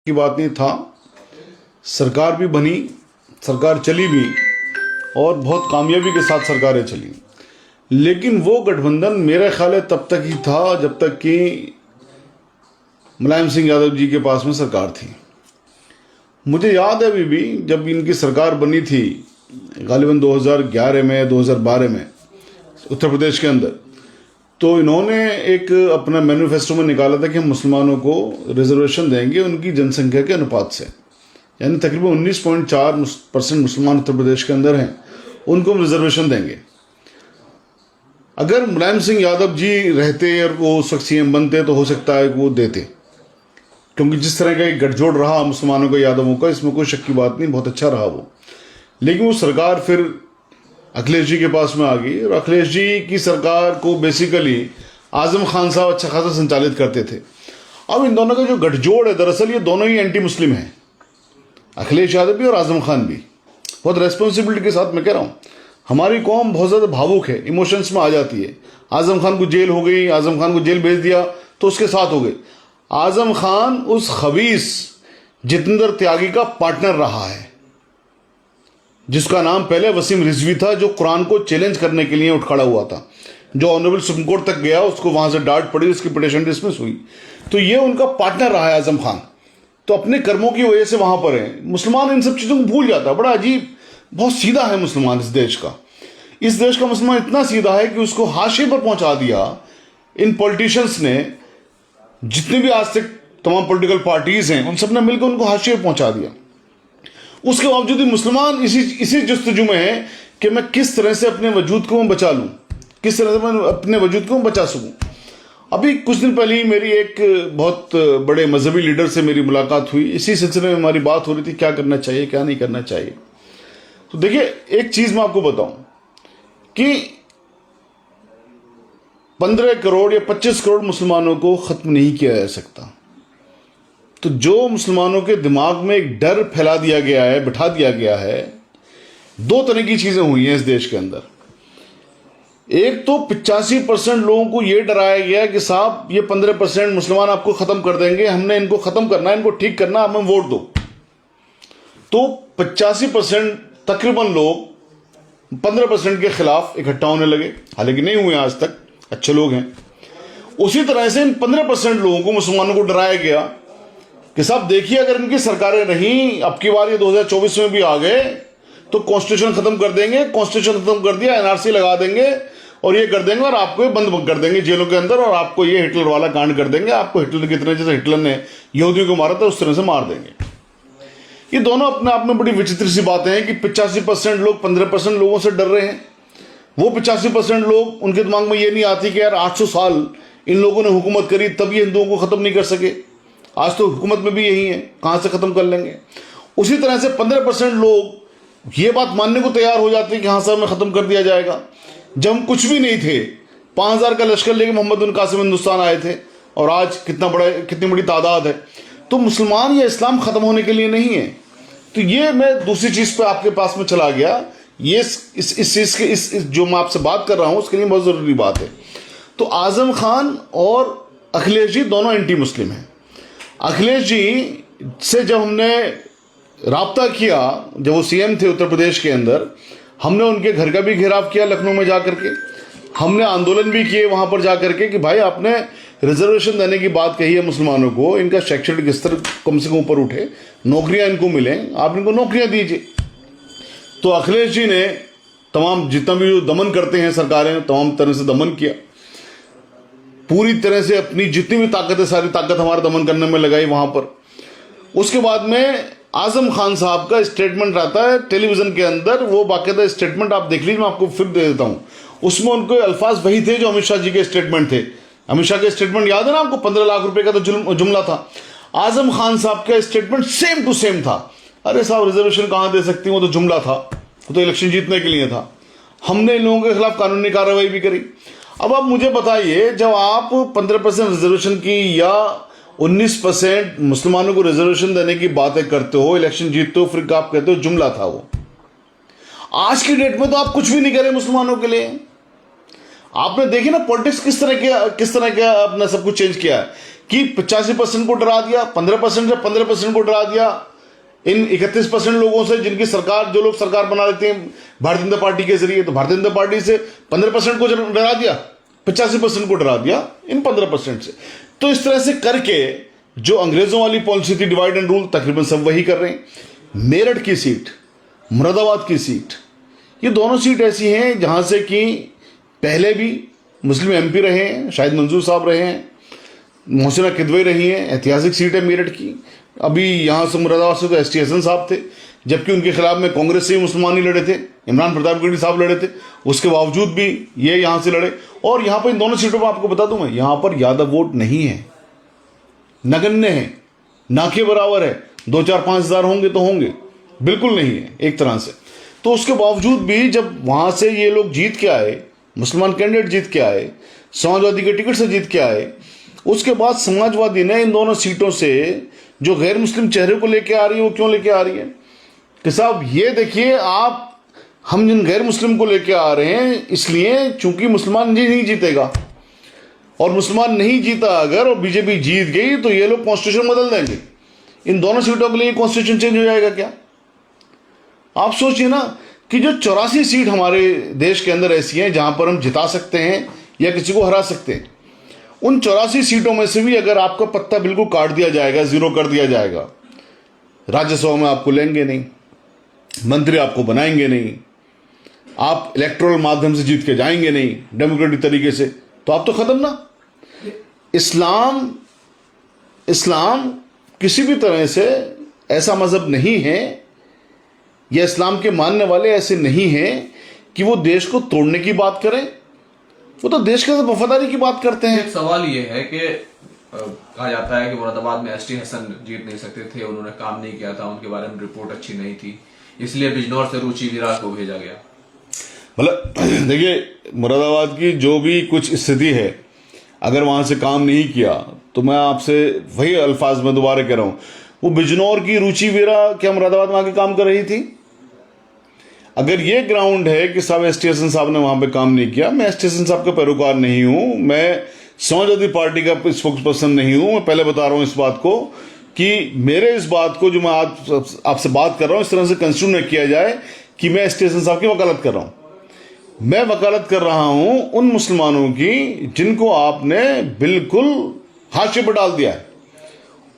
की बात नहीं था। सरकार भी बनी, सरकार चली भी और बहुत कामयाबी के साथ सरकारें चली, लेकिन वो गठबंधन मेरा ख्याल है तब तक ही था जब तक कि मुलायम सिंह यादव जी के पास में सरकार थी। मुझे याद है अभी भी जब इनकी सरकार बनी थी गालिबन 2011 में 2012 में उत्तर प्रदेश के अंदर, तो इन्होंने एक अपना मैनिफेस्टो में निकाला था कि हम मुसलमानों को रिजर्वेशन देंगे उनकी जनसंख्या के अनुपात से, यानी तकरीबन 19.4% मुसलमान उत्तर प्रदेश के अंदर हैं, उनको हम रिजर्वेशन देंगे। अगर मुलायम सिंह यादव जी रहते और वो उस वक्त सीएम बनते तो हो सकता है कि वो देते, क्योंकि जिस तरह का एक गठजोड़ रहा मुसलमानों का यादवों का, इसमें कोई शक की बात नहीं, बहुत अच्छा रहा वो। लेकिन वो सरकार फिर अखिलेश जी के पास में आ गई और अखिलेश जी की सरकार को बेसिकली आजम खान साहब अच्छा खासा संचालित करते थे। अब इन दोनों का जो गठजोड़ है, दरअसल ये दोनों ही एंटी मुस्लिम हैं, अखिलेश यादव भी और आजम खान भी। बहुत रेस्पॉन्सिबिलिटी के साथ मैं कह रहा हूँ, हमारी कौम बहुत ज़्यादा भावुक है, इमोशंस में आ जाती है। आजम खान को जेल हो गई, आजम खान को जेल भेज दिया तो उसके साथ हो गए। आजम खान उस खबीस जितेंद्र त्यागी का पार्टनर रहा है, जिसका नाम पहले वसीम रिजवी था, जो कुरान को चैलेंज करने के लिए उठ खड़ा हुआ था, जो ऑनरेबल सुप्रीम कोर्ट तक गया, उसको वहां से डांट पड़ी, उसकी पिटीशन डिसमिस हुई। तो ये उनका पार्टनर रहा है आजम खान। तो अपने कर्मों की वजह से वहां पर है। मुसलमान इन सब चीज़ों को भूल जाता है, बड़ा अजीब, बहुत सीधा है मुसलमान। इस देश का मुसलमान इतना सीधा है कि उसको हाशिए पर पहुंचा दिया इन पॉलिटिशियंस ने, जितने भी आज तक तमाम पॉलिटिकल पार्टीज हैं उन सब ने मिलकर उनको हाशिए पर पहुंचा दिया। उसके बावजूद भी मुसलमान इसी जस्तजू में है कि मैं किस तरह से अपने वजूद को मैं बचा लूं, किस तरह से मैं अपने वजूद को बचा सकूं। अभी कुछ दिन पहले ही मेरी एक बहुत बड़े मजहबी लीडर से मेरी मुलाकात हुई, इसी सिलसिले में हमारी बात हो रही थी क्या करना चाहिए क्या नहीं करना चाहिए। तो देखिए, एक चीज मैं आपको बताऊं कि 15 करोड़ या 25 करोड़ मुसलमानों को खत्म नहीं किया जा सकता। तो जो मुसलमानों के दिमाग में एक डर फैला दिया गया है, बिठा दिया गया है, दो तरह की चीजें हुई हैं इस देश के अंदर। एक तो 85% लोगों को यह डराया गया कि साहब ये 15% मुसलमान आपको खत्म कर देंगे, हमने इनको खत्म करना है, इनको ठीक करना, हमें वोट दो। तो 85% तकरीबन लोग 15% के खिलाफ इकट्ठा होने लगे, हालांकि नहीं हुए आज तक, अच्छे लोग हैं। उसी तरह से इन 15% लोगों को, मुसलमानों को डराया गया कि साहब देखिए अगर इनकी सरकारें रहीं, अब की बार ये 2024 में भी आ गए तो कॉन्स्टिट्यूशन खत्म कर देंगे, कॉन्स्टिट्यूशन खत्म कर दिया, एनआरसी लगा देंगे और ये कर देंगे और आपको ये बंद कर देंगे जेलों के अंदर, और आपको ये हिटलर वाला कांड कर देंगे, आपको हिटलर की तरह, जैसे हिटलर ने यहूदियों को मारा था उस तरह से मार देंगे। ये दोनों अपने आप में बड़ी विचित्र सी बातें हैं कि 85% लोग 15% लोगों से डर रहे हैं। वो 85% लोग, उनके दिमाग में ये नहीं आती कि यार 800 साल इन लोगों ने हुकूमत करी तब ये हिंदुओं को खत्म नहीं कर सके, आज तो हुकूमत में भी यही है, कहां से खत्म कर लेंगे। उसी तरह से 15% लोग ये बात मानने को तैयार हो जाते हैं कि हाँ साहब में खत्म कर दिया जाएगा। जब हम कुछ भी नहीं थे, 5000 का लश्कर लेके मोहम्मद बिन कासिम हिंदुस्तान आए थे, और आज कितनी बड़ी तादाद है। तो मुसलमान या इस्लाम खत्म होने के लिए नहीं है। तो ये मैं दूसरी चीज पे आपके पास में चला गया, ये इस चीज के इस जो मैं आपसे बात कर रहा हूं उसके लिए बहुत जरूरी बात है। तो आजम खान और अखिलेश जी दोनों एंटी मुस्लिम हैं। अखिलेश जी से जब हमने राब्ता किया, जब वो सीएम थे उत्तर प्रदेश के अंदर, हमने उनके घर का भी घेराव किया लखनऊ में जाकर के, हमने आंदोलन भी किए वहां पर जाकर के कि भाई आपने रिजर्वेशन देने की बात कही है मुसलमानों को, इनका शैक्षणिक स्तर कम से कम ऊपर उठे, नौकरियां इनको मिले, आप इनको नौकरियां दीजिए। तो अखिलेश जी ने तमाम जितना भी जो दमन करते हैं सरकारें, तमाम तरह से दमन किया, पूरी तरह से अपनी जितनी भी ताकत है सारी ताकत हमारा दमन करने में लगाई वहां पर। उसके बाद में आजम खान साहब का स्टेटमेंट आता है टेलीविजन के अंदर, वो बाकायदा स्टेटमेंट आप देख लीजिए, मैं आपको फिर दे देता हूं। उसमें उनके अल्फाज वही थे जो अमित शाह जी के स्टेटमेंट थे। अमित शाह के स्टेटमेंट याद है ना आपको, 15 लाख रुपए का तो जुमला था। आजम खान साहब का स्टेटमेंट सेम टू सेम था। अरे साहब रिजर्वेशन कहां दे सकती, वो तो जुमला था, वो तो इलेक्शन जीतने के लिए था। हमने इन लोगों के खिलाफ कानूनी कार्रवाई भी करी। अब आप मुझे बताइए, जब आप 15% रिजर्वेशन की या 19% मुसलमानों को रिजर्वेशन देने की बातें करते हो, इलेक्शन जीतते हो, फिर आप कहते हो जुमला था वो। आज की डेट में तो आप कुछ भी नहीं करें मुसलमानों के लिए। आपने देखी ना पॉलिटिक्स किस तरह के अपना सब कुछ चेंज किया है कि 85% को डरा दिया, 15% से 15% को डरा दिया इन 31% लोगों से जिनकी सरकार, जो लोग सरकार बना लेते हैं भारतीय जनता पार्टी के जरिए। तो भारतीय जनता पार्टी से 15% को डरा दिया, 85% को डरा दिया इन 15% से। तो इस तरह से करके जो अंग्रेजों वाली पॉलिसी थी डिवाइड एंड रूल, तकरीबन सब वही कर रहे हैं। मेरठ की सीट, मुरादाबाद की सीट, ये दोनों सीट ऐसी हैं जहां से कि पहले भी मुस्लिम एमपी रहे हैं, शाहिद मंसूर साहब रहे हैं, मोहसिना किदवई रही हैं, ऐतिहासिक सीट है मेरठ की। अभी यहाँ से मुरादाबाद से तो एसटी हसन साहब थे, जबकि उनके खिलाफ में कांग्रेस से ही मुसलमान ही लड़े थे, इमरान प्रतापगढ़ी साहब लड़े थे, उसके बावजूद भी ये यहाँ से लड़े। और यहाँ पर इन दोनों सीटों पर आपको बता दूं मैं, यहाँ पर यादव वोट नहीं है, नगण्य है, ना के बराबर है। 2-4-5 हज़ार होंगे तो होंगे, बिल्कुल नहीं है एक तरह से। तो उसके बावजूद भी जब वहां से ये लोग जीत के आए, मुसलमान कैंडिडेट जीत के आए, समाजवादी के टिकट से जीत के आए, उसके बाद समाजवादी ने इन दोनों सीटों से जो गैर मुस्लिम चेहरे को लेके आ रही है, वो क्यों लेके आ रही है कि साहब ये देखिए आप, हम जिन गैर मुस्लिम को लेके आ रहे हैं इसलिए चूंकि मुसलमान नहीं जीतेगा, और मुसलमान नहीं जीता अगर और बीजेपी जीत गई तो ये लोग कॉन्स्टिट्यूशन बदल देंगे। इन दोनों सीटों के लिए कॉन्स्टिट्यूशन चेंज हो जाएगा क्या? आप सोचिए ना कि जो 84 सीट हमारे देश के अंदर ऐसी हैं जहां पर हम जिता सकते हैं या किसी को हरा सकते हैं, उन 84 सीटों में से भी अगर आपका पत्ता बिल्कुल काट दिया जाएगा, जीरो कर दिया जाएगा, राज्यसभा में आपको लेंगे नहीं, मंत्री आपको बनाएंगे नहीं, आप इलेक्टोरल माध्यम से जीत के जाएंगे नहीं डेमोक्रेटिक तरीके से, तो आप तो खत्म ना। इस्लाम किसी भी तरह से ऐसा मजहब नहीं है, या इस्लाम के मानने वाले ऐसे नहीं हैं कि वो देश को तोड़ने की बात करें, वो तो देश के साथ वफादारी की बात करते हैं। एक सवाल ये है कि कहा जाता है कि मुरादाबाद में एसटी हसन जीत नहीं सकते थे, उन्होंने काम नहीं किया था, उनके बारे में रिपोर्ट अच्छी नहीं थी, इसलिए बिजनौर से रुचि वीरा को भेजा गया। मतलब देखिए, मुरादाबाद की जो भी कुछ स्थिति है, अगर वहां से काम नहीं किया तो मैं आपसे वही अल्फाज में दोबारा कह रहा हूं, वो बिजनौर की रुचि वीरा क्या मुरादाबाद में आके काम कर रही थी? अगर ये ग्राउंड है कि साहब एसटी हसन साहब ने वहां पे काम नहीं किया, मैं एसटी हसन साहब का पैरोकार नहीं हूं, मैं समाजवादी पार्टी का स्पोक्स पर्सन नहीं हूं, मैं पहले बता रहा हूं इस बात को कि मेरे इस बात को जो मैं आज आपसे बात कर रहा हूं इस तरह से कंस्ट्रू न किया जाए कि मैं एसटी हसन साहब की वकालत कर रहा हूं। मैं वकालत कर रहा हूं उन मुसलमानों की जिनको आपने बिल्कुल हाशिए पर डाल दिया है,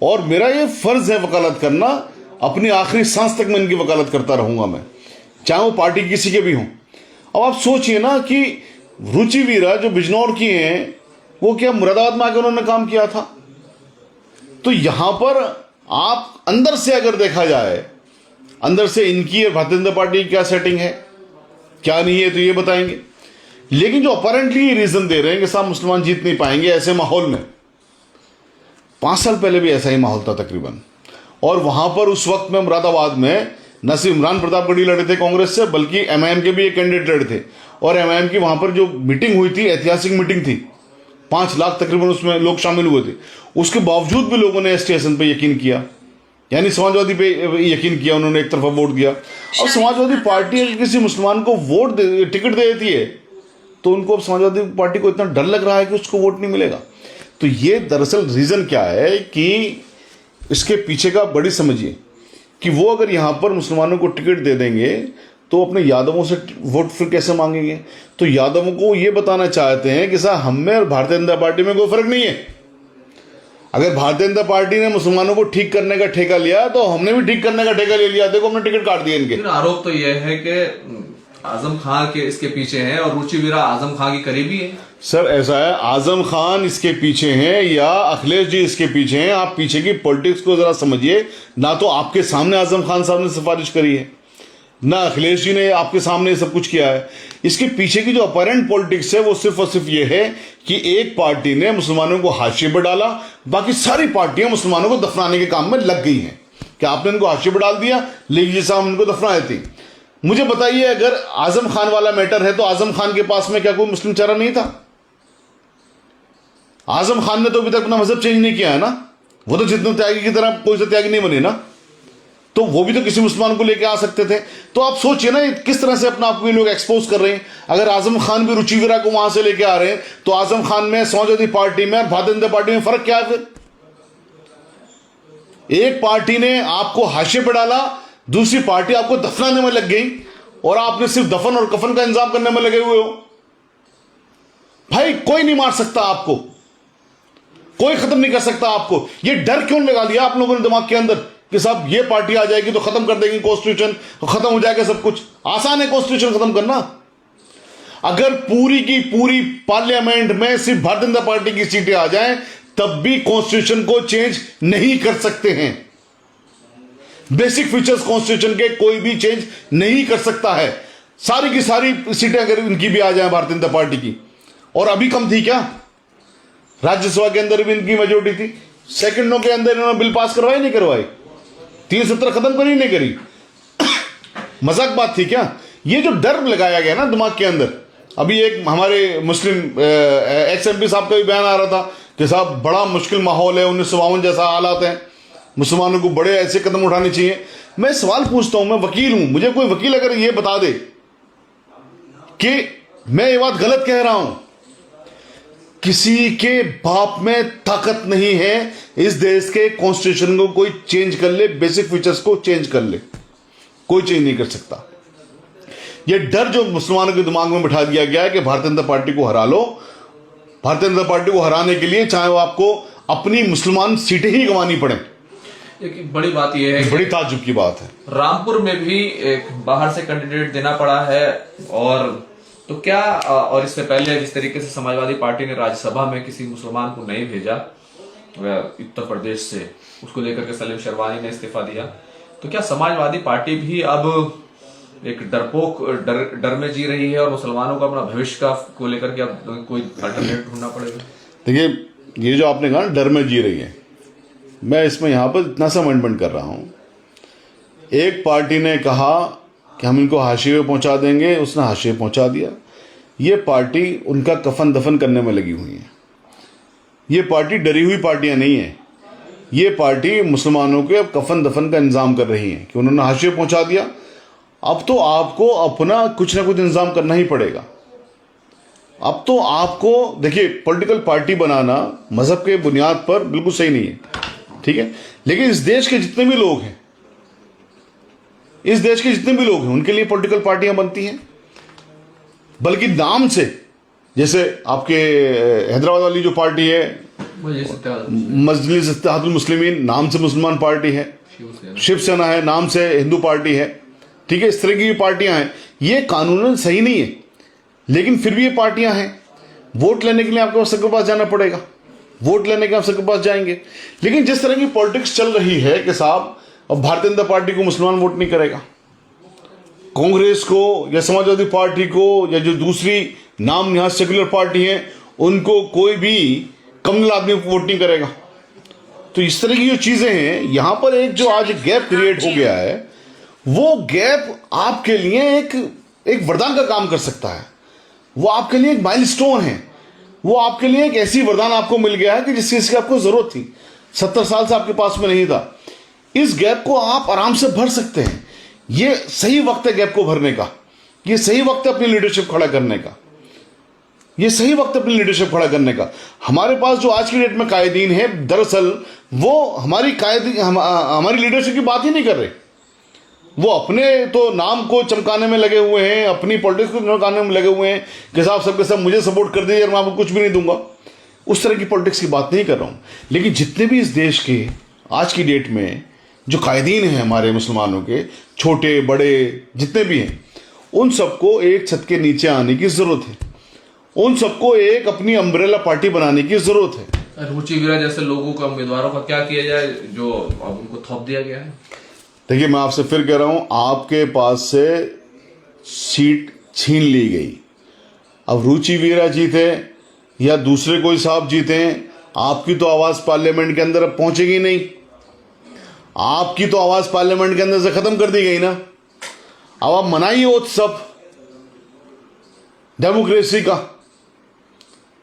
और मेरा ये फर्ज है वकालत करना, अपनी आखिरी सांस तक मैं इनकी वकालत करता रहूंगा, मैं चाहे वो पार्टी किसी के भी हों। अब आप सोचिए ना कि रुचि वीरा जो बिजनौर की हैं, वो क्या मुरादाबाद में आकर उन्होंने काम किया था? तो यहां पर आप अंदर से अगर देखा जाए, अंदर से इनकी और भारतीय जनता पार्टी की क्या सेटिंग है, क्या नहीं है, तो ये बताएंगे। लेकिन जो अपेरेंटली रीजन दे रहे हैं कि साहब मुसलमान जीत नहीं पाएंगे, ऐसे माहौल में 5 साल पहले भी ऐसा ही माहौल था तकरीबन, और वहां पर उस वक्त में मुरादाबाद में न सिर्फ इमरान प्रतापगढ़ी लड़े थे कांग्रेस से, बल्कि एमआईएम के भी एक कैंडिडेट लड़े थे, और एमआईएम की वहां पर जो मीटिंग हुई थी, ऐतिहासिक मीटिंग थी, 5 लाख तकरीबन उसमें लोग शामिल हुए थे। उसके बावजूद भी लोगों ने एसटी हसन पे यकीन किया, यानी समाजवादी पे यकीन किया, उन्होंने एक तरफा वोट दिया। और समाजवादी पार्टी अगर किसी मुसलमान को टिकट दे देती है तो उनको अब समाजवादी पार्टी को इतना डर लग रहा है कि उसको वोट नहीं मिलेगा। तो ये दरअसल रीजन क्या है कि इसके पीछे का बड़ी समझिए कि वो अगर यहां पर मुसलमानों को टिकट दे देंगे तो अपने यादवों से वोट फिर कैसे मांगेंगे? तो यादवों को ये बताना चाहते हैं कि साहब हम में और भारतीय जनता पार्टी में कोई फर्क नहीं है। अगर भारतीय जनता पार्टी ने मुसलमानों को ठीक करने का ठेका लिया तो हमने भी ठीक करने का ठेका ले लिया, देखो हमने टिकट काट दिए इनके। आरोप तो यह है कि आजम खान के इसके पीछे हैं और रुचि वीरा आजम खान की करीबी है। सर ऐसा है, आजम खान इसके पीछे हैं या अखिलेश जी इसके पीछे हैं? आप पीछे की पॉलिटिक्स को जरा समझिए। ना तो आपके सामने आजम खान साहब ने सिफारिश करी है, ना अखिलेश जी ने आपके सामने सब कुछ किया है। इसके पीछे की जो अपरेंट पॉलिटिक्स है वो सिर्फ और सिर्फ ये है कि एक पार्टी ने मुसलमानों को हाशिए पर डाला, बाकी सारी पार्टियां मुसलमानों को दफनाने के काम में लग गई हैं कि आपने इनको हाशिए पर डाल दिया, लीजिए साहब उनको दफना देती। मुझे बताइए, अगर आजम खान वाला मैटर है तो आजम खान के पास में क्या कोई मुस्लिम चेहरा नहीं था? आजम खान ने तो अभी तक अपना मजहब चेंज नहीं किया है ना, वो तो जितने त्यागी की तरह कोई से त्यागी नहीं बने ना, तो वो भी तो किसी मुसलमान को लेके आ सकते थे। तो आप सोचिए ना किस तरह से अपना आपको ये लोग एक्सपोज कर रहे हैं। अगर आजम खान भी रुचि वीरा को वहां से लेके आ रहे हैं तो आजम खान में, समाजवादी पार्टी में और भारतीय जनता पार्टी में फर्क क्या है फिर? एक पार्टी ने आपको हाशिए पे डाला, दूसरी पार्टी आपको दफनाने में लग गई और आपने सिर्फ दफन और कफन का इंतजाम करने में लगे हुए हो। भाई कोई नहीं मार सकता आपको, कोई खत्म नहीं कर सकता आपको। ये डर क्यों लगा लिया आप लोगों ने दिमाग के अंदर कि साहब ये पार्टी आ जाएगी तो खत्म कर देगी कॉन्स्टिट्यूशन, खत्म हो जाएगा सब कुछ। आसान है कॉन्स्टिट्यूशन खत्म करना। अगर पूरी की पूरी पार्लियामेंट में सिर्फ भारतीय जनता पार्टी की सीटें आ जाएं तब भी कॉन्स्टिट्यूशन को चेंज नहीं कर सकते हैं। बेसिक फीचर्स कॉन्स्टिट्यूशन के कोई भी चेंज नहीं कर सकता है। सारी की सारी सीटें अगर इनकी भी आ जाए भारतीय जनता पार्टी की, और अभी कम थी क्या, राज्यसभा के अंदर भी इनकी मेजोरिटी थी, सेकंडों के अंदर इन्होंने बिल पास करवाई नहीं करवाई, 370 खत्म करी नहीं करी। मजाक बात थी क्या? ये जो डर लगाया गया ना दिमाग के अंदर, अभी एक हमारे मुस्लिम एक्स एमपी साहब का भी बयान आ रहा था कि साहब बड़ा मुश्किल माहौल है, 1952 जैसा हालात है, मुसलमानों को बड़े ऐसे कदम उठाने चाहिए। मैं सवाल पूछता हूं, मैं वकील हूं, मुझे कोई वकील अगर ये बता दे कि मैं ये बात गलत कह रहा हूं, किसी के बाप में ताकत नहीं है इस देश के कॉन्स्टिट्यूशन को कोई चेंज कर ले, बेसिक फीचर्स को चेंज कर ले, कोई चेंज नहीं कर सकता। ये डर जो मुसलमानों के दिमाग में बिठा दिया गया है कि भारतीय जनता पार्टी को हरा लो, भारतीय जनता पार्टी को हराने के लिए चाहे वो आपको अपनी मुसलमान सीटें ही गंवानी पड़े। एक बड़ी बात यह है, बड़ी ताज्जुब की बात है, रामपुर में भी एक बाहर से कैंडिडेट देना पड़ा है। और तो क्या, और इससे पहले जिस तरीके से समाजवादी पार्टी ने राज्यसभा में किसी मुसलमान को नहीं भेजा उत्तर प्रदेश से, उसको लेकर के सलीम शेरवानी ने इस्तीफा दिया, तो क्या समाजवादी पार्टी भी अब एक डरपोक डर में जी रही है और मुसलमानों को अपना भविष्य का को लेकर के अब कोई अल्टरनेट ढूंढना पड़ेगा? देखिए, ये जो आपने कहा डर में जी रही है, मैं इसमें यहां पर इतना सा अमेंडमेंट कर रहा हूं। एक पार्टी ने कहा कि हम इनको हाशिए पे पहुंचा देंगे, उसने हाशिए पहुंचा दिया। ये पार्टी उनका कफन दफन करने में लगी हुई है। ये पार्टी डरी हुई पार्टियां नहीं है, ये पार्टी मुसलमानों के अब कफन दफन का इंतजाम कर रही है कि उन्होंने हाशिए पहुंचा दिया, अब तो आपको अपना कुछ ना कुछ इंतजाम करना ही पड़ेगा। अब तो आपको देखिए, पॉलिटिकल पार्टी बनाना मजहब के बुनियाद पर बिल्कुल सही नहीं है, ठीक है, लेकिन इस देश के जितने भी लोग हैं, इस देश के जितने भी लोग हैं उनके लिए पॉलिटिकल पार्टियां बनती हैं। बल्कि नाम से, जैसे आपके हैदराबाद वाली जो पार्टी है मजलिस इत्तेहादुल मुस्लिमीन, नाम से मुसलमान पार्टी है, शिवसेना है, नाम से हिंदू पार्टी है, ठीक है, इस तरह की पार्टियां हैं। ये कानूनन सही नहीं है, लेकिन फिर भी ये पार्टियां हैं। वोट लेने के लिए आपको सबके पास जाना पड़ेगा, वोट लेने के आप सबके पास जाएंगे। लेकिन जिस तरह की पॉलिटिक्स चल रही है कि साहब अब भारतीय जनता पार्टी को मुसलमान वोट नहीं करेगा, कांग्रेस को या समाजवादी पार्टी को या जो दूसरी नाम निहाज सेक्युलर पार्टी है उनको कोई भी कम्युनल आदमी वोट नहीं करेगा। तो इस तरह की जो चीजें हैं, यहां पर एक जो आज गैप क्रिएट हो गया है, वो गैप आपके लिए एक वरदान का काम कर सकता है। वो आपके लिए एक माइलस्टोन है, वो आपके लिए एक ऐसी वरदान आपको मिल गया है कि जिस चीज की आपको जरूरत थी, 70 साल से आपके पास में नहीं था। इस गैप को आप आराम से भर सकते हैं। ये सही वक्त है गैप को भरने का, ये सही वक्त है अपनी लीडरशिप खड़ा करने का, ये सही वक्त है अपनी लीडरशिप खड़ा करने का। हमारे पास जो आज की डेट में कायदीन है, दरअसल वो हमारी लीडरशिप की बात ही नहीं कर रहे। वो अपने तो नाम को चमकाने में लगे हुए हैं, अपनी पॉलिटिक्स को चमकाने में लगे हुए हैं कि साहब सबके सब मुझे सपोर्ट कर दीजिए और मैं आपको कुछ भी नहीं दूंगा। उस तरह की पॉलिटिक्स की बात नहीं कर रहा हूं। लेकिन जितने भी इस देश के आज की डेट में जो कायदीन हैं हमारे मुसलमानों के, छोटे बड़े जितने भी हैं, उन सबको एक छत के नीचे आने की जरूरत है, उन सबको एक अपनी अम्ब्रेला पार्टी बनाने की जरूरत है। रुचि वीरा जैसे लोगों का, उम्मीदवारों का क्या किया जाए जो अब उनको थोप दिया गया है? देखिए, मैं आपसे फिर कह रहा हूं, आपके पास से सीट छीन ली गई। अब रुचि वीरा जीते या दूसरे कोई साहब जीते, आपकी तो आवाज पार्लियामेंट के अंदर अब पहुंचेगी नहीं। आपकी तो आवाज पार्लियामेंट के अंदर से खत्म कर दी गई ना। अब आप मनाइए उत्सव डेमोक्रेसी का,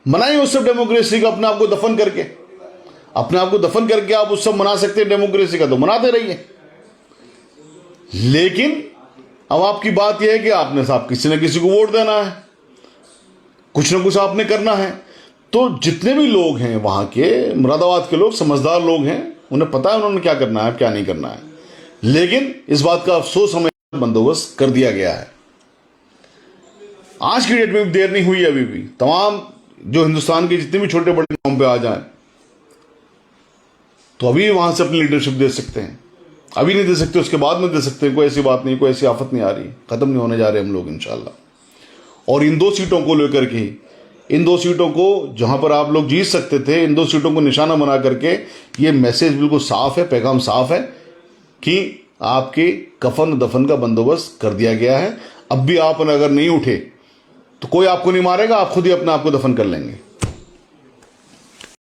मनाइए उत्सव डेमोक्रेसी का, अपने आप को दफन करके, अपने आप को दफन करके आप उत्सव मना सकते हैं डेमोक्रेसी का, तो मनाते रहिए। लेकिन अब आपकी बात यह है कि आपने साहब किसी न किसी को वोट देना है, कुछ ना कुछ आपने करना है। तो जितने भी लोग हैं वहां के, मुरादाबाद के लोग समझदार लोग हैं, उन्हें पता है उन्होंने क्या करना है क्या नहीं करना है, लेकिन इस बात का अफसोस हमें बंदोबस्त कर दिया गया है। आज की डेट में भी देर नहीं हुई, अभी भी तमाम जो हिंदुस्तान के जितने भी छोटे बड़े गांव पे आ जाएं तो अभी वहां से अपनी लीडरशिप दे सकते हैं। अभी नहीं दे सकते, उसके बाद में दे सकते हैं। कोई ऐसी बात नहीं, कोई ऐसी आफत नहीं आ रही, खत्म नहीं होने जा रहे हम लोग इंशाल्लाह। और इन 2 सीटों को लेकर के, इन 2 सीटों को जहां पर आप लोग जीत सकते थे, इन 2 सीटों को निशाना बना करके ये मैसेज बिल्कुल साफ है, पैगाम साफ है कि आपके कफन दफन का बंदोबस्त कर दिया गया है। अब भी आप अगर नहीं उठे तो कोई आपको नहीं मारेगा, आप खुद ही अपने आप को दफन कर लेंगे।